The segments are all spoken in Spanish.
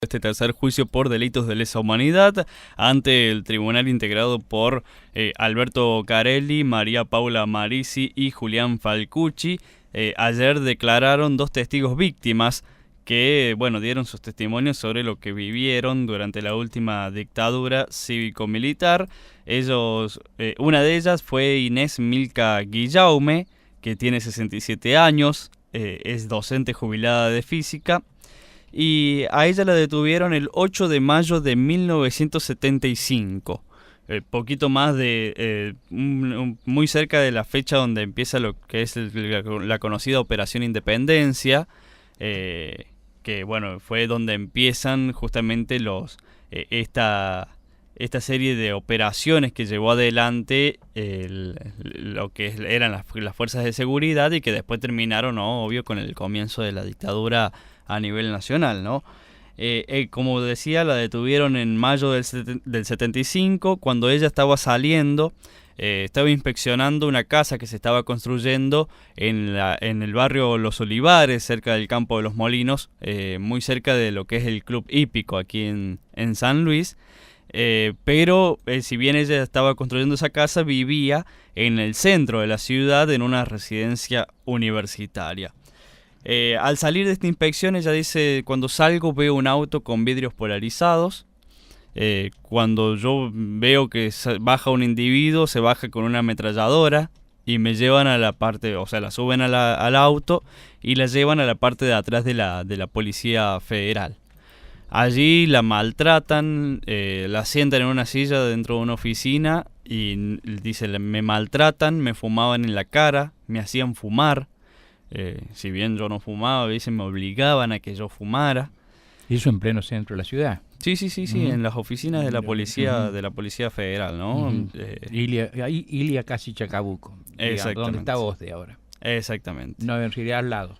Este tercer juicio por delitos de lesa humanidad ante el tribunal integrado por Alberto Carelli, María Paula Marisi y Julián Falcucci. Ayer declararon dos testigos víctimas que, dieron sus testimonios sobre lo que vivieron durante la última dictadura cívico-militar. Una de ellas fue Inés Milka Guillaume, que tiene 67 años, es docente jubilada de física. Y a ella la detuvieron el 8 de mayo de 1975, poquito más de, muy cerca de la fecha donde empieza lo que es la conocida Operación Independencia, que fue donde empiezan justamente esta serie de operaciones que llevó adelante lo que eran las fuerzas de seguridad y que después terminaron, ¿no?, obvio, con el comienzo de la dictadura a nivel nacional, ¿no? Como decía, la detuvieron en mayo del 75, cuando ella estaba saliendo, estaba inspeccionando una casa que se estaba construyendo en el barrio Los Olivares, cerca del Campo de los Molinos, muy cerca de lo que es el Club Hípico aquí en San Luis. Pero si bien ella estaba construyendo esa casa, vivía en el centro de la ciudad en una residencia universitaria. Al salir de esta inspección, ella dice: cuando salgo veo un auto con vidrios polarizados. Cuando yo veo que baja un individuo, se baja con una ametralladora y me llevan a la parte, o sea, la suben al auto y la llevan a la parte de atrás de la Policía Federal. Allí la maltratan, la sientan en una silla dentro de una oficina y dice: me maltratan, me fumaban en la cara, me hacían fumar. Si bien yo no fumaba, a veces me obligaban a que yo fumara. ¿Y eso en pleno centro de la ciudad? Sí, en las oficinas de la Policía Federal, ¿no? Ilia casi Chacabuco, Exactamente. donde está Osde ahora. Exactamente. No, en realidad al lado.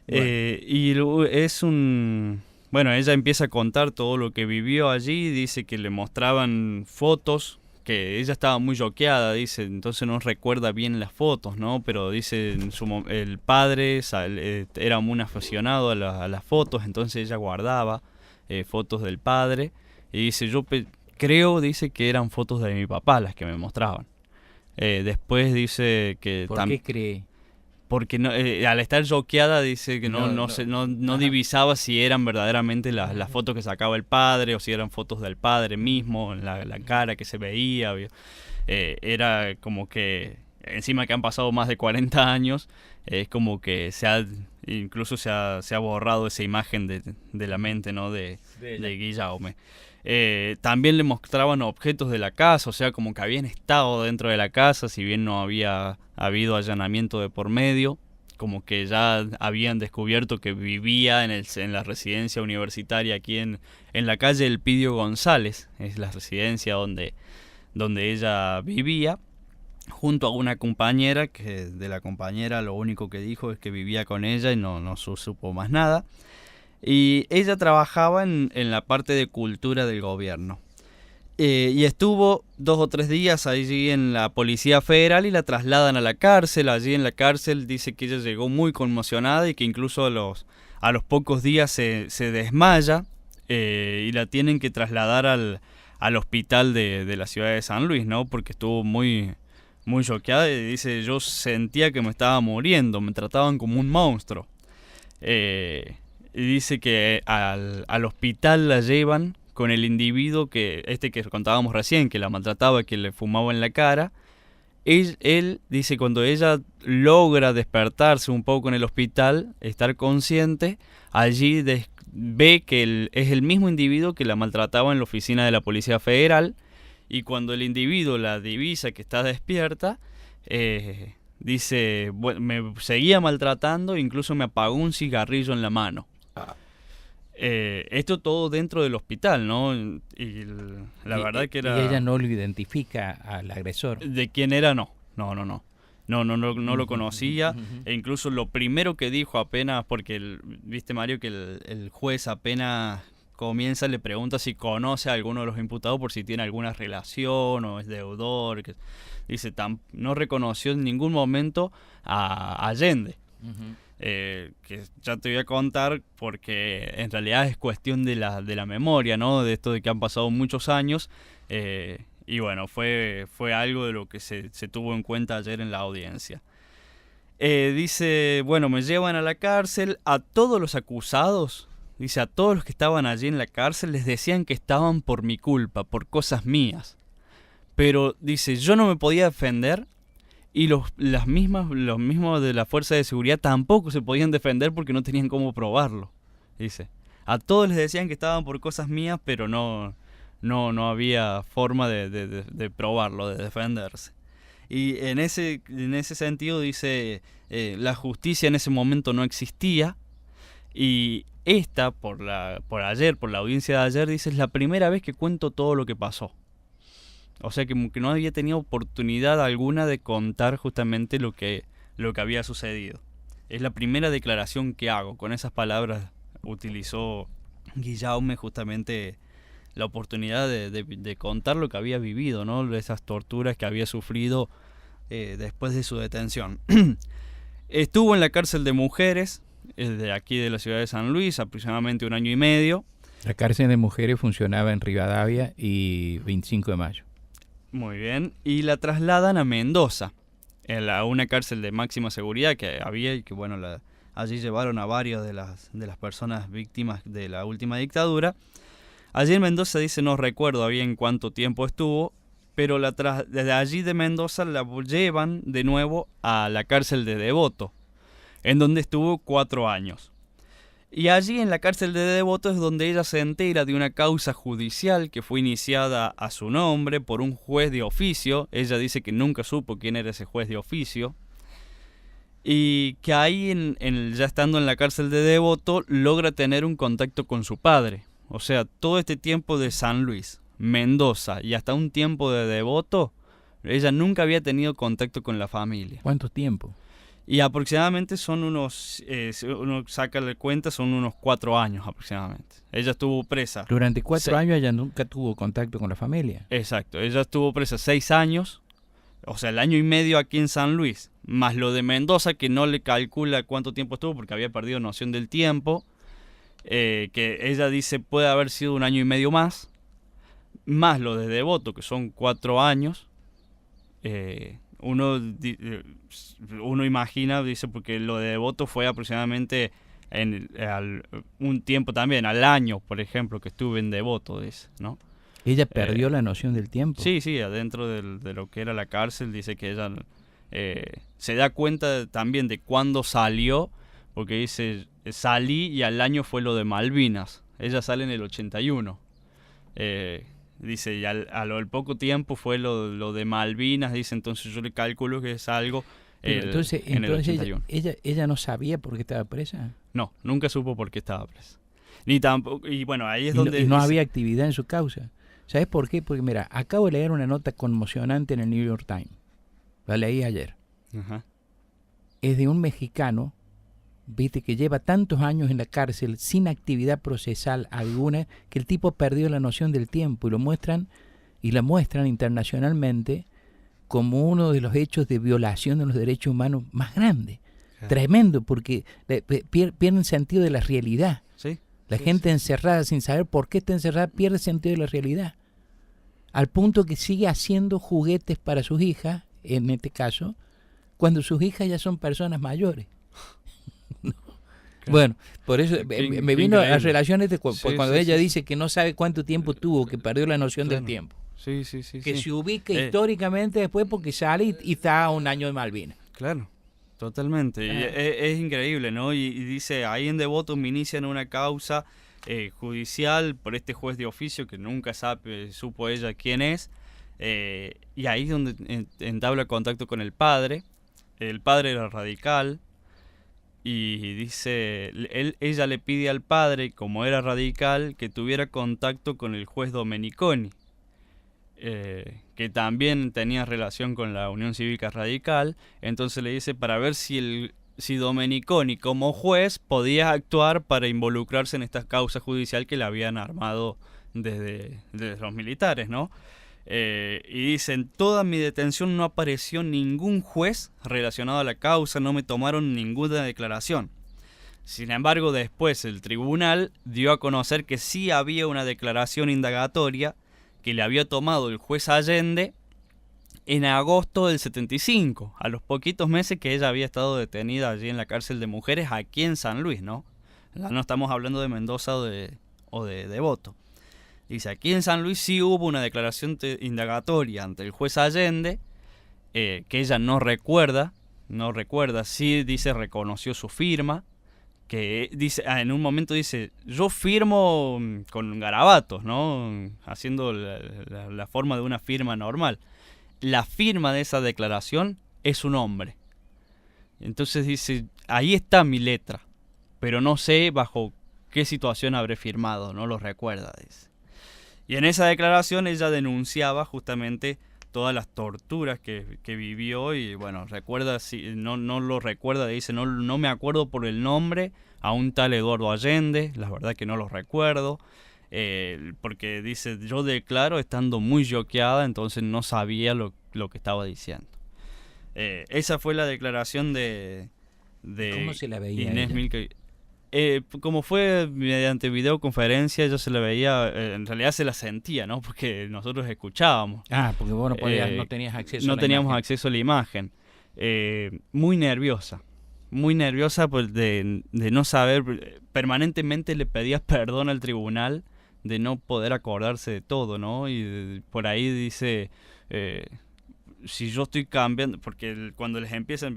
Y es ella empieza a contar todo lo que vivió allí, dice que le mostraban fotos, que ella estaba muy choqueada, dice, entonces no recuerda bien las fotos, ¿no? Pero dice, el padre era muy aficionado a las fotos, entonces ella guardaba fotos del padre, y dice, dice que eran fotos de mi papá las que me mostraban. Después dice que... ¿Por qué cree? Porque al estar choqueada dice que no divisaba si eran verdaderamente las fotos que sacaba el padre o si eran fotos del padre mismo, la cara que se veía. Era como que, encima que han pasado más de 40 años, es como que incluso se ha borrado esa imagen de la mente, ¿no?, de Guillaume. También le mostraban objetos de la casa, o sea, como que habían estado dentro de la casa, si bien no había habido allanamiento de por medio, como que ya habían descubierto que vivía en la residencia universitaria aquí en la calle Elpidio González, es la residencia donde ella vivía, junto a una compañera, que de la compañera lo único que dijo es que vivía con ella y no supo más nada. Y ella trabajaba en la parte de cultura del gobierno. Y estuvo 2 o 3 días allí en la Policía Federal y la trasladan a la cárcel. Allí en la cárcel dice que ella llegó muy conmocionada y que incluso a los pocos días se desmaya, y la tienen que trasladar al hospital de la ciudad de San Luis, ¿no? Porque estuvo muy, muy choqueada y dice: yo sentía que me estaba muriendo, me trataban como un monstruo. Y dice que al hospital la llevan con el individuo que contábamos recién, que la maltrataba, que le fumaba en la cara. Él dice, cuando ella logra despertarse un poco en el hospital, estar consciente, allí ve que es el mismo individuo que la maltrataba en la oficina de la Policía Federal, y cuando el individuo la divisa que está despierta, dice, me seguía maltratando, incluso me apagó un cigarrillo en la mano. Esto todo dentro del hospital, ¿no? Y la verdad que era... ¿Y ella no lo identifica al agresor? ¿De quién era? No lo conocía. E incluso lo primero que dijo apenas, porque viste, Mario, que el juez apenas comienza le pregunta si conoce a alguno de los imputados por si tiene alguna relación o es deudor. Dice, no reconoció en ningún momento a Allende. que ya te voy a contar porque en realidad es cuestión de la memoria, ¿no? De esto de que han pasado muchos años. Y bueno, fue algo de lo que se tuvo en cuenta ayer en la audiencia. Dice, bueno, me llevan a la cárcel, a todos los acusados, dice, a todos los que estaban allí en la cárcel les decían que estaban por mi culpa, por cosas mías. Pero, dice, yo no me podía defender y los mismos de la fuerza de seguridad tampoco se podían defender porque no tenían cómo probarlo, dice. A todos les decían que estaban por cosas mías, pero no había forma de probarlo, de defenderse. Y en ese sentido dice, la justicia en ese momento no existía, y esta, por la audiencia de ayer, dice, es la primera vez que cuento todo lo que pasó. O sea que no había tenido oportunidad alguna de contar justamente lo que había sucedido. Es la primera declaración que hago. Con esas palabras utilizó Guillaume justamente la oportunidad de contar lo que había vivido, ¿no? Esas torturas que había sufrido después de su detención. Estuvo en la cárcel de mujeres, de aquí de la ciudad de San Luis, aproximadamente 1 año y medio. La cárcel de mujeres funcionaba en Rivadavia y 25 de mayo. Muy bien. Y la trasladan a Mendoza, a una cárcel de máxima seguridad que había y que, bueno, allí llevaron a varios de las personas víctimas de la última dictadura. Allí en Mendoza, dice, no recuerdo bien cuánto tiempo estuvo, pero desde allí de Mendoza la llevan de nuevo a la cárcel de Devoto, en donde estuvo 4 años. Y allí en la cárcel de Devoto es donde ella se entera de una causa judicial que fue iniciada a su nombre por un juez de oficio. Ella dice que nunca supo quién era ese juez de oficio. Y que ahí, ya estando en la cárcel de Devoto, logra tener un contacto con su padre. O sea, todo este tiempo de San Luis, Mendoza y hasta un tiempo de Devoto, ella nunca había tenido contacto con la familia. ¿Cuánto tiempo? Y aproximadamente son unos, uno saca la cuenta, son unos 4 años aproximadamente. Ella estuvo presa. Durante 4 años ella nunca tuvo contacto con la familia. Exacto, ella estuvo presa 6 años, o sea, el año y medio aquí en San Luis, más lo de Mendoza, que no le calcula cuánto tiempo estuvo porque había perdido noción del tiempo. Que ella dice puede haber sido 1 año y medio más lo de Devoto, que son 4 años. Uno imagina, dice, porque lo de Devoto fue aproximadamente un tiempo también, al año, por ejemplo, que estuve en Devoto, dice, ¿no? ¿Ella perdió la noción del tiempo? Sí, adentro de lo que era la cárcel, dice que ella se da cuenta también de cuándo salió, porque dice, salí y al año fue lo de Malvinas. Ella sale en el 81. Dice, y al poco tiempo fue lo de Malvinas, dice, entonces yo le calculo que es algo entonces en el 81. Ella no sabía por qué estaba presa. No, nunca supo por qué estaba presa. Ni tampoco, y bueno, ahí es y donde... No, y no había actividad en su causa. ¿Sabes por qué? Porque mira, acabo de leer una nota conmocionante en el New York Times. La leí ayer. Ajá. Es de un mexicano, viste, que lleva tantos años en la cárcel sin actividad procesal alguna, que el tipo perdió la noción del tiempo, y la muestran internacionalmente como uno de los hechos de violación de los derechos humanos más grandes. Claro. Tremendo, porque pierden sentido de la realidad. Sí. La gente encerrada sin saber por qué está encerrada pierde sentido de la realidad. Al punto que sigue haciendo juguetes para sus hijas, en este caso, cuando sus hijas ya son personas mayores. Claro. Bueno, por eso me vino a relación cuando ella dice que no sabe cuánto tiempo tuvo, que perdió la noción del tiempo. Sí. Que se ubica históricamente después porque sale y está a 1 año de Malvinas. Claro. Totalmente, y es increíble, ¿no? Y dice, ahí en Devoto me inician una causa judicial por este juez de oficio que nunca supo ella quién es, y ahí es donde entabla contacto con el padre era radical, y dice, ella le pide al padre, como era radical, que tuviera contacto con el juez Domeniconi, que también tenía relación con la Unión Cívica Radical. Entonces le dice para ver si Domeniconi como juez podía actuar para involucrarse en esta causa judicial que le habían armado desde los militares, ¿no? Y dice, en toda mi detención no apareció ningún juez relacionado a la causa, no me tomaron ninguna declaración. Sin embargo, después el tribunal dio a conocer que sí había una declaración indagatoria que le había tomado el juez Allende en agosto del 75, a los poquitos meses que ella había estado detenida allí en la cárcel de mujeres aquí en San Luis, ¿no? No estamos hablando de Mendoza o de Devoto. Dice, aquí en San Luis sí hubo una declaración indagatoria ante el juez Allende, que ella no recuerda, sí dice reconoció su firma, que dice, en un momento dice, yo firmo con garabatos, ¿no? Haciendo la forma de una firma normal. La firma de esa declaración es un hombre. Entonces dice, ahí está mi letra, pero no sé bajo qué situación habré firmado, no lo recuerda, dice. Y en esa declaración ella denunciaba justamente todas las torturas que vivió y bueno, recuerda, no lo recuerda, dice, no me acuerdo por el nombre a un tal Eduardo Allende, la verdad que no lo recuerdo, porque dice, yo declaro estando muy choqueada, entonces no sabía lo que estaba diciendo. Esa fue la declaración de ¿Cómo se la veía Inés ella? Milke. Como fue mediante videoconferencia, yo se la veía, en realidad se la sentía, ¿no? Porque nosotros escuchábamos. Porque vos no podías, no tenías acceso a No la teníamos imagen. acceso a la imagen. Muy nerviosa pues, de no saber, permanentemente le pedía perdón al tribunal de no poder acordarse de todo, ¿no? Y por ahí dice, si yo estoy cambiando, porque cuando les empiezan,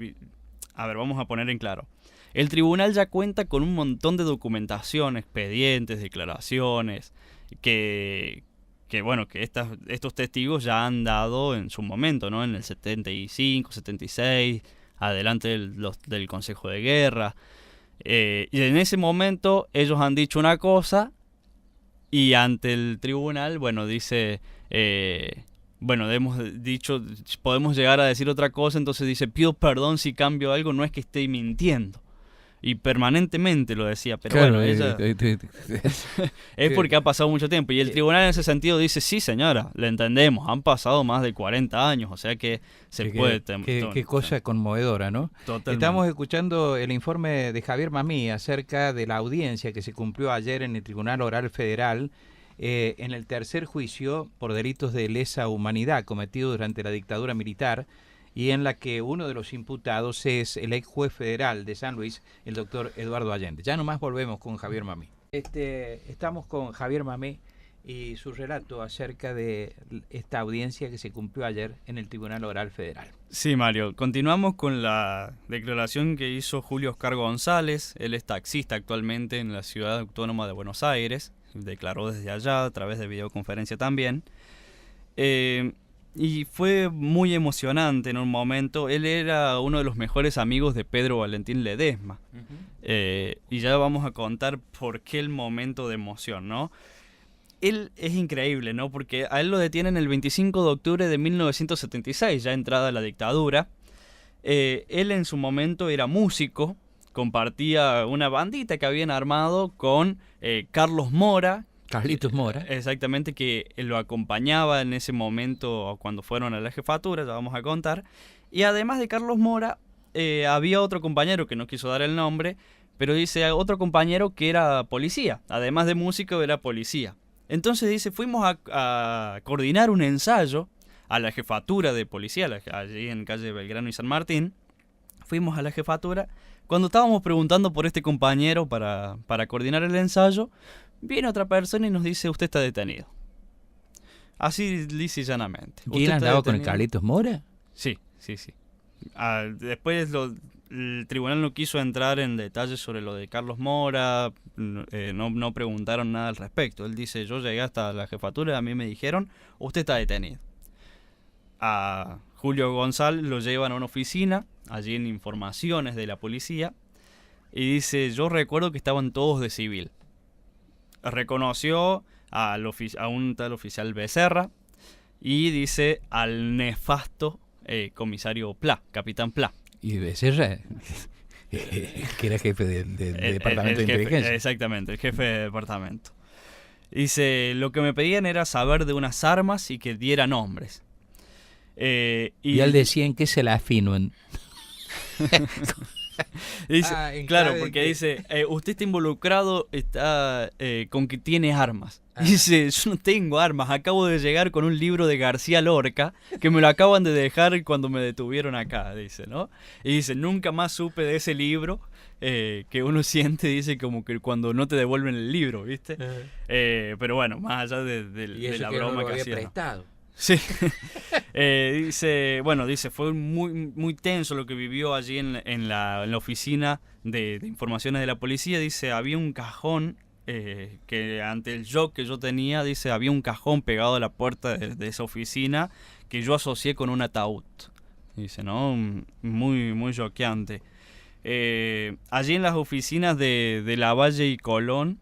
a ver, vamos a poner en claro. El tribunal ya cuenta con un montón de documentación, expedientes, declaraciones, que bueno, que estos testigos ya han dado en su momento, ¿no? En el 75, 76, adelante del Consejo de Guerra. Y en ese momento ellos han dicho una cosa y ante el tribunal, bueno, dice... bueno, hemos dicho, podemos llegar a decir otra cosa, entonces dice, pido perdón si cambio algo, no es que esté mintiendo. Y permanentemente lo decía, pero Claro, bueno, ella es porque ha pasado mucho tiempo. Y el tribunal en ese sentido dice, sí señora, le entendemos, han pasado más de 40 años, o sea que se puede... Qué cosa conmovedora, ¿no? Totalmente. Estamos escuchando el informe de Javier Mamí acerca de la audiencia que se cumplió ayer en el Tribunal Oral Federal en el tercer juicio por delitos de lesa humanidad cometidos durante la dictadura militar, y en la que uno de los imputados es el ex juez federal de San Luis, el doctor Eduardo Allende. Ya nomás volvemos con Javier Mamí. Estamos con Javier Mamí y su relato acerca de esta audiencia que se cumplió ayer en el Tribunal Oral Federal. Sí, Mario, continuamos con la declaración que hizo Julio Oscar González. Él es taxista actualmente en la Ciudad Autónoma de Buenos Aires, declaró desde allá a través de videoconferencia también. Y fue muy emocionante en un momento. Él era uno de los mejores amigos de Pedro Valentín Ledesma. Y ya vamos a contar por qué el momento de emoción, ¿no? Él es increíble, ¿no? Porque a él lo detienen el 25 de octubre de 1976, ya entrada la dictadura. Él en su momento era músico, compartía una bandita que habían armado con Carlos Mora. Carlitos Mora. Exactamente, que lo acompañaba en ese momento cuando fueron a la jefatura, ya vamos a contar. Y además de Carlos Mora, había otro compañero que no quiso dar el nombre, pero dice otro compañero que era policía. Además de músico, era policía. Entonces dice, fuimos a coordinar un ensayo a la jefatura de policía, allí en calle Belgrano y San Martín. Fuimos a la jefatura. Cuando estábamos preguntando por este compañero para coordinar el ensayo, viene otra persona y nos dice, usted está detenido. Así lisa y llanamente. ¿Y él andaba con el Carlitos Mora? Sí. Después el tribunal no quiso entrar en detalles sobre lo de Carlos Mora, no preguntaron nada al respecto. Él dice, yo llegué hasta la jefatura y a mí me dijeron, usted está detenido. A Julio González lo llevan a una oficina, allí en informaciones de la policía, y dice, yo recuerdo que estaban todos de civil. Reconoció a un tal oficial Becerra y dice al nefasto comisario Pla, capitán Pla. Y Becerra, que era jefe del departamento de inteligencia. Exactamente, el jefe de departamento. Dice, lo que me pedían era saber de unas armas y que diera nombres. Y él decía en qué se la afinan. Dice, claro, porque dice, usted está involucrado con que tiene armas. Dice, yo no tengo armas, acabo de llegar con un libro de García Lorca que me lo acaban de dejar cuando me detuvieron acá, dice, ¿no? Y dice, nunca más supe de ese libro, que uno siente, dice, como que cuando no te devuelven el libro, ¿viste? Pero bueno, más allá de la broma que hacía. Prestado. Sí. Dice, fue muy, muy tenso lo que vivió allí en la oficina de informaciones de la policía. Dice, había un cajón que ante el shock que yo tenía, dice, había un cajón pegado a la puerta de esa oficina que yo asocié con un ataúd. Dice, ¿no? Muy, muy choqueante. Allí en las oficinas de Lavalle y Colón,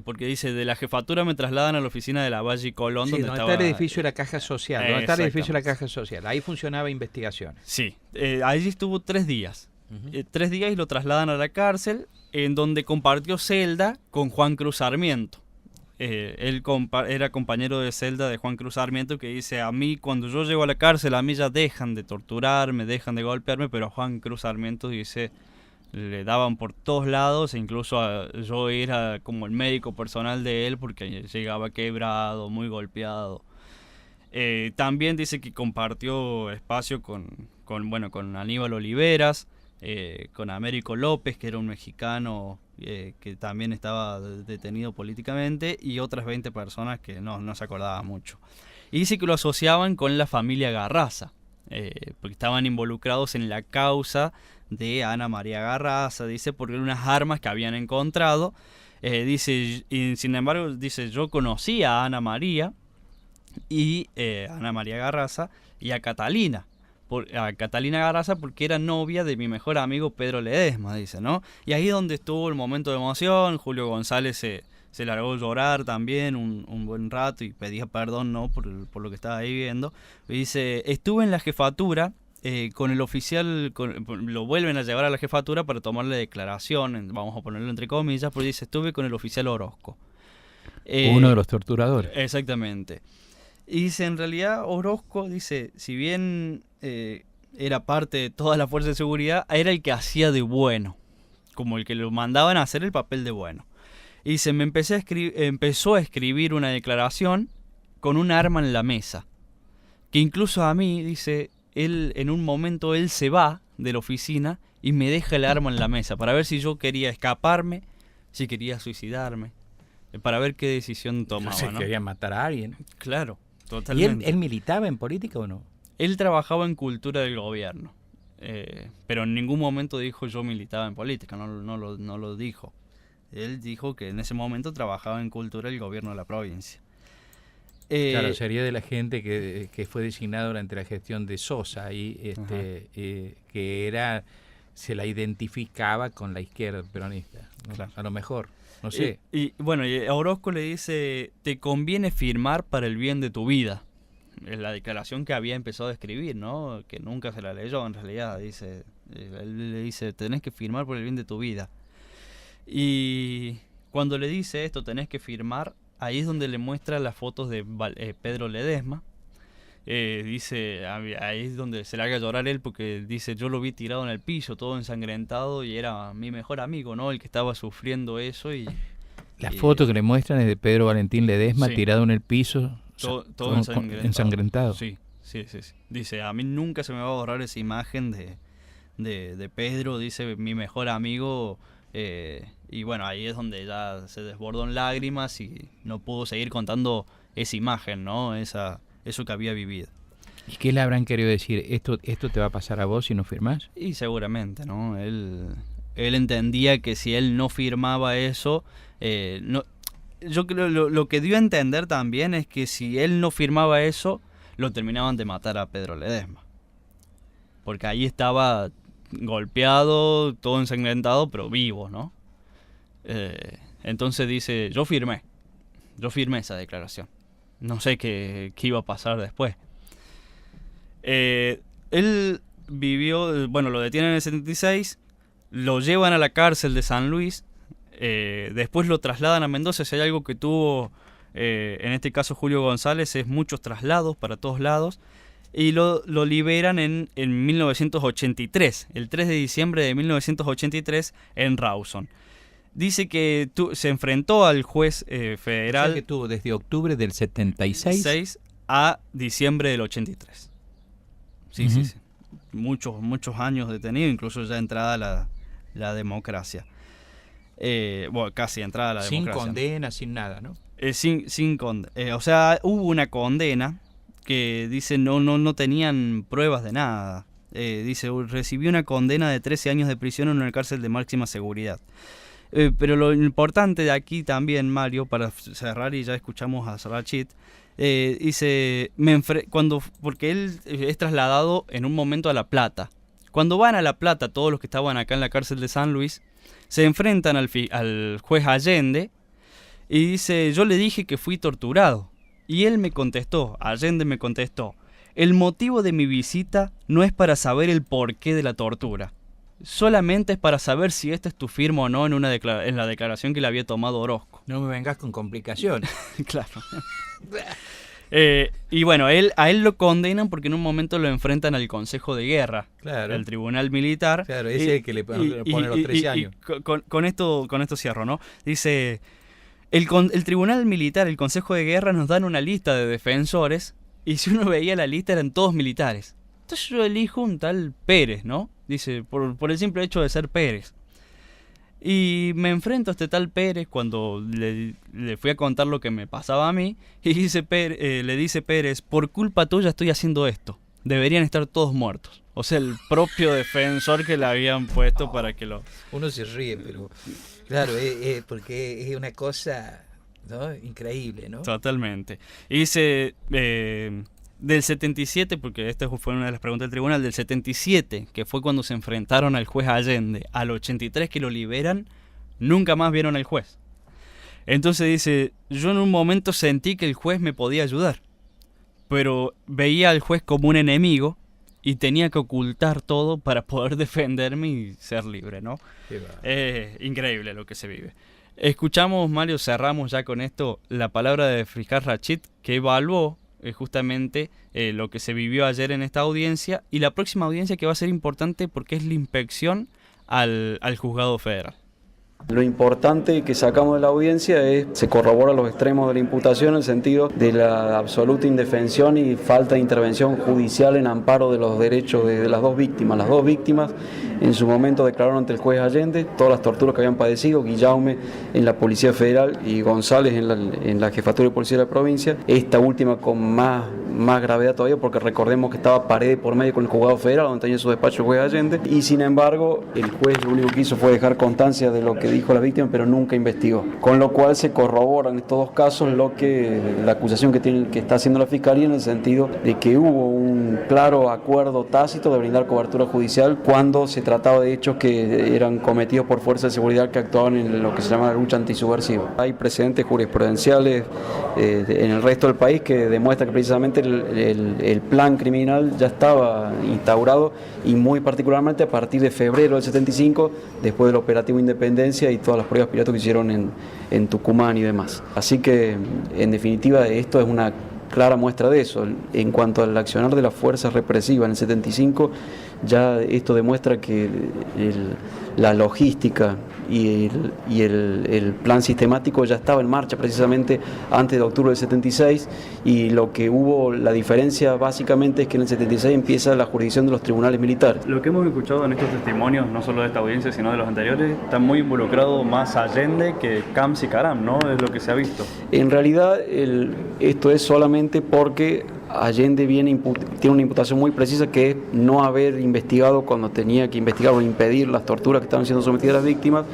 porque dice, de la jefatura me trasladan a la oficina de Lavalle y Colón, sí, donde estaba está el edificio de la Caja Social. Donde está el edificio de la Caja Social. Ahí funcionaba investigaciones. Sí, allí estuvo 3 días. 3 días y lo trasladan a la cárcel, en donde compartió celda con Juan Cruz Sarmiento. Él era compañero de celda de Juan Cruz Sarmiento, que dice, a mí cuando yo llego a la cárcel, a mí ya dejan de torturarme, dejan de golpearme, pero a Juan Cruz Sarmiento, dice, le daban por todos lados, e incluso yo era como el médico personal de él porque llegaba quebrado, muy golpeado. También dice que compartió espacio con Aníbal Oliveras, con Américo López, que era un mexicano que también estaba detenido políticamente, y otras 20 personas que no se acordaban mucho. Y dice que lo asociaban con la familia Garraza, porque estaban involucrados en la causa de Ana María Garraza, dice, porque eran unas armas que habían encontrado. Dice, y sin embargo, dice, yo conocí a Ana María Garraza y a Catalina. A Catalina Garraza porque era novia de mi mejor amigo Pedro Ledesma, dice, ¿no? Y ahí es donde estuvo el momento de emoción. Julio González se largó a llorar también un buen rato y pedía perdón, ¿no? por lo que estaba ahí viendo. Y dice, estuve en la jefatura con el oficial, lo vuelven a llevar a la jefatura para tomarle declaración, vamos a ponerlo entre comillas, porque dice, estuve con el oficial Orozco. Uno de los torturadores. Exactamente. Y dice, en realidad Orozco, dice, si bien era parte de toda la fuerza de seguridad, era el que hacía de bueno, como el que lo mandaban a hacer el papel de bueno. Y dice, empezó a escribir una declaración con un arma en la mesa, que incluso a mí, dice, en un momento él se va de la oficina y me deja el arma en la mesa para ver si yo quería escaparme, si quería suicidarme, para ver qué decisión tomaba, ¿no? Quería matar a alguien. Claro, totalmente. ¿Y él militaba en política o no? Él trabajaba en cultura del gobierno, pero en ningún momento dijo yo militaba en política, no lo dijo. Él dijo que en ese momento trabajaba en cultura del gobierno de la provincia. Claro, sería de la gente que fue designada durante la gestión de Sosa y que se la identificaba con la izquierda peronista, ¿no? Claro. A lo mejor, no sé. Y a Orozco le dice, te conviene firmar para el bien de tu vida. Es la declaración que había empezado a escribir, ¿no? Que nunca se la leyó en realidad. Él le dice, tenés que firmar por el bien de tu vida. Y cuando le dice esto, tenés que firmar, ahí es donde le muestra las fotos de Pedro Ledesma. Dice, ahí es donde se le haga llorar él, porque dice, yo lo vi tirado en el piso, todo ensangrentado, y era mi mejor amigo, ¿no? El que estaba sufriendo eso. La foto que le muestran es de Pedro Valentín Ledesma, sí, tirado en el piso, todo ensangrentado. Sí. Dice, a mí nunca se me va a borrar esa imagen de Pedro, dice, mi mejor amigo. Y bueno, ahí es donde ya se desbordó en lágrimas y no pudo seguir contando esa imagen, ¿no? Eso que había vivido. ¿Y qué le habrán querido decir? ¿Esto te va a pasar a vos si no firmás? Y seguramente, ¿no? Él entendía que si él no firmaba eso, yo creo lo que dio a entender también es que si él no firmaba eso, lo terminaban de matar a Pedro Ledesma. Porque ahí estaba golpeado, todo ensangrentado, pero vivo, ¿no? Entonces dice, yo firmé esa declaración. No sé qué iba a pasar después. Él vivió, lo detienen en el 76, lo llevan a la cárcel de San Luis, Después lo trasladan a Mendoza. Si hay algo que tuvo, en este caso Julio González, es muchos traslados para todos lados. Y lo liberan en 1983, el 3 de diciembre de 1983, en Rawson. Dice que se enfrentó al juez federal. O sea que tuvo desde octubre del 76 a diciembre del 83. Sí, sí. Muchos años detenido, incluso ya entrada la democracia. Bueno, casi entrada la democracia. Sin condena, sin nada, ¿no? O sea, hubo una condena que dice no tenían pruebas de nada. Dice, recibió una condena de 13 años de prisión en una cárcel de máxima seguridad. Pero lo importante de aquí también, Mario, para cerrar, y ya escuchamos a Rachid, dice, porque él es trasladado en un momento a La Plata. Cuando van a La Plata, todos los que estaban acá en la cárcel de San Luis, se enfrentan al juez Allende y dice, yo le dije que fui torturado. Y él me contestó, Allende me contestó, el motivo de mi visita no es para saber el porqué de la tortura. Solamente es para saber si esta es tu firma o no en la declaración que le había tomado Orozco. No me vengas con complicaciones. Claro. Y bueno, a él lo condenan porque en un momento lo enfrentan al Consejo de Guerra, claro, el Tribunal Militar. Claro, ese es el que le pone los 13 años. Con esto cierro, ¿no? Dice, el Tribunal Militar, el Consejo de Guerra nos dan una lista de defensores y si uno veía la lista eran todos militares. Entonces yo elijo un tal Pérez, ¿no? Dice, por el simple hecho de ser Pérez. Y me enfrento a este tal Pérez cuando le fui a contar lo que me pasaba a mí. Y le dice Pérez, por culpa tuya estoy haciendo esto. Deberían estar todos muertos. O sea, el propio defensor que le habían puesto para que lo... Uno se ríe, pero claro, porque es una cosa, ¿no?, increíble, ¿no? Totalmente. Y dice... del 77, porque esta fue una de las preguntas del tribunal, del 77, que fue cuando se enfrentaron al juez Allende, al 83 que lo liberan, nunca más vieron al juez. Entonces dice, yo en un momento sentí que el juez me podía ayudar, pero veía al juez como un enemigo y tenía que ocultar todo para poder defenderme y ser libre, ¿no? Increíble lo que se vive. Escuchamos, Mario, cerramos ya con esto, la palabra de fiscal Rachid, que evaluó justamente lo que se vivió ayer en esta audiencia y la próxima audiencia, que va a ser importante porque es la inspección al juzgado federal. Lo importante que sacamos de la audiencia es se corrobora los extremos de la imputación en el sentido de la absoluta indefensión y falta de intervención judicial en amparo de los derechos de las dos víctimas. Las dos víctimas en su momento declararon ante el juez Allende todas las torturas que habían padecido, Guillaume en la Policía Federal y González en la Jefatura de Policía de la provincia, esta última con más gravedad todavía porque recordemos que estaba pared por medio con el juzgado federal donde tenía su despacho el juez Allende y sin embargo el juez lo único que hizo fue dejar constancia de lo que dijo la víctima pero nunca investigó, con lo cual se corrobora en estos dos casos la acusación que está haciendo la Fiscalía en el sentido de que hubo un claro acuerdo tácito de brindar cobertura judicial cuando se trataba de hechos que eran cometidos por fuerzas de seguridad que actuaban en lo que se llama la lucha antisubversiva. Hay precedentes jurisprudenciales en el resto del país que demuestran que precisamente el plan criminal ya estaba instaurado y muy particularmente a partir de febrero del 75, después del operativo Independencia y todas las pruebas piloto que hicieron en Tucumán y demás. Así que, en definitiva, esto es una clara muestra de eso. En cuanto al accionar de las fuerzas represivas en el 75, ya esto demuestra que la logística y el plan sistemático ya estaba en marcha precisamente antes de octubre del 76 y lo que hubo, la diferencia básicamente es que en el 76 empieza la jurisdicción de los tribunales militares. Lo que hemos escuchado en estos testimonios, no solo de esta audiencia sino de los anteriores, está muy involucrado más Allende que Camps y Caram, ¿no? Es lo que se ha visto. En realidad esto es solamente porque Allende tiene una imputación muy precisa que es no haber investigado cuando tenía que investigar o impedir las torturas que estaban siendo sometidas las víctimas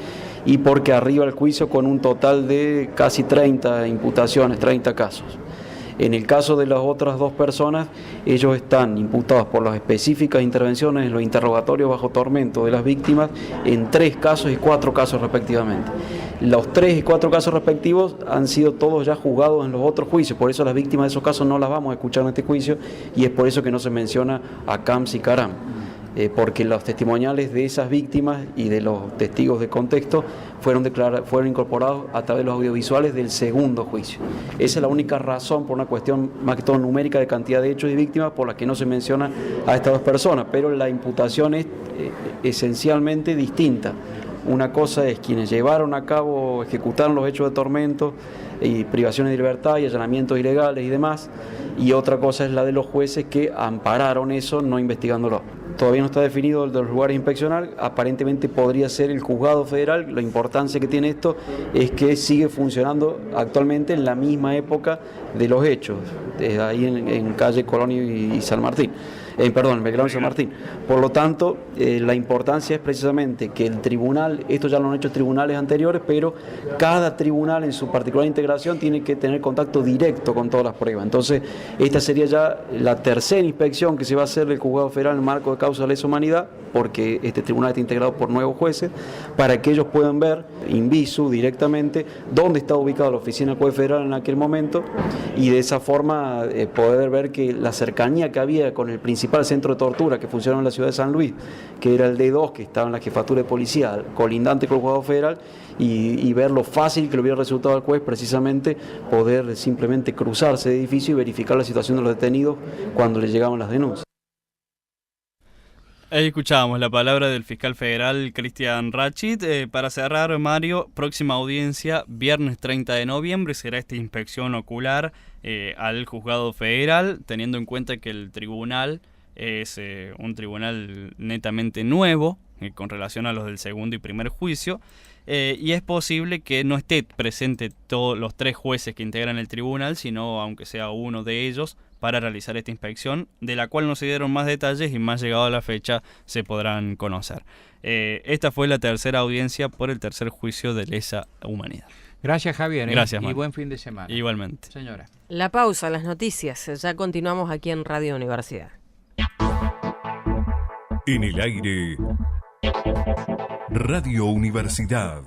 y porque arriba el juicio con un total de casi 30 imputaciones, 30 casos. En el caso de las otras dos personas, ellos están imputados por las específicas intervenciones en los interrogatorios bajo tormento de las víctimas en 3 casos y 4 casos respectivamente. Los 3 y 4 casos respectivos han sido todos ya juzgados en los otros juicios, por eso las víctimas de esos casos no las vamos a escuchar en este juicio y es por eso que no se menciona a Camps y Caram. porque los testimoniales de esas víctimas y de los testigos de contexto fueron incorporados a través de los audiovisuales del segundo juicio. Esa es la única razón, por una cuestión más que todo numérica de cantidad de hechos y víctimas, por la que no se menciona a estas dos personas, pero la imputación es esencialmente distinta. Una cosa es quienes llevaron a cabo, ejecutaron los hechos de tormento y privaciones de libertad y allanamientos ilegales y demás, y otra cosa es la de los jueces que ampararon eso no investigándolo. Todavía no está definido el de los lugares a inspeccionar, aparentemente podría ser el juzgado federal. La importancia que tiene esto es que sigue funcionando actualmente en la misma época de los hechos, ahí en calle Colón y San Martín. Belgrano y San Martín. Por lo tanto, la importancia es precisamente que el tribunal, esto ya lo han hecho tribunales anteriores, pero cada tribunal en su particular integración tiene que tener contacto directo con todas las pruebas. Entonces, esta sería ya la tercera inspección que se va a hacer del juzgado federal en el marco de causa de lesa humanidad, porque este tribunal está integrado por nuevos jueces, para que ellos puedan ver in visu directamente dónde está ubicada la oficina del juez federal en aquel momento, y de esa forma poder ver que la cercanía que había con el principal centro de tortura que funcionó en la ciudad de San Luis, que era el D2, que estaba en la jefatura de policía colindante con el juzgado federal, y ver lo fácil que le hubiera resultado al juez precisamente poder simplemente cruzarse de edificio y verificar la situación de los detenidos cuando les llegaban las denuncias. Ahí escuchábamos la palabra del fiscal federal Cristian Rachid. Para cerrar, Mario, próxima audiencia, viernes 30 de noviembre, será esta inspección ocular al juzgado federal, teniendo en cuenta que el tribunal es un tribunal netamente nuevo con relación a los del segundo y primer juicio, y es posible que no esté presente todos los 3 jueces que integran el tribunal, sino aunque sea uno de ellos, para realizar esta inspección, de la cual no se dieron más detalles y más llegado a la fecha se podrán conocer. Esta fue la tercera audiencia por el tercer juicio de lesa humanidad. Gracias, Javier. Gracias, y buen fin de semana. Igualmente. Señora. La pausa, las noticias. Ya continuamos aquí en Radio Universidad. En el aire, Radio Universidad.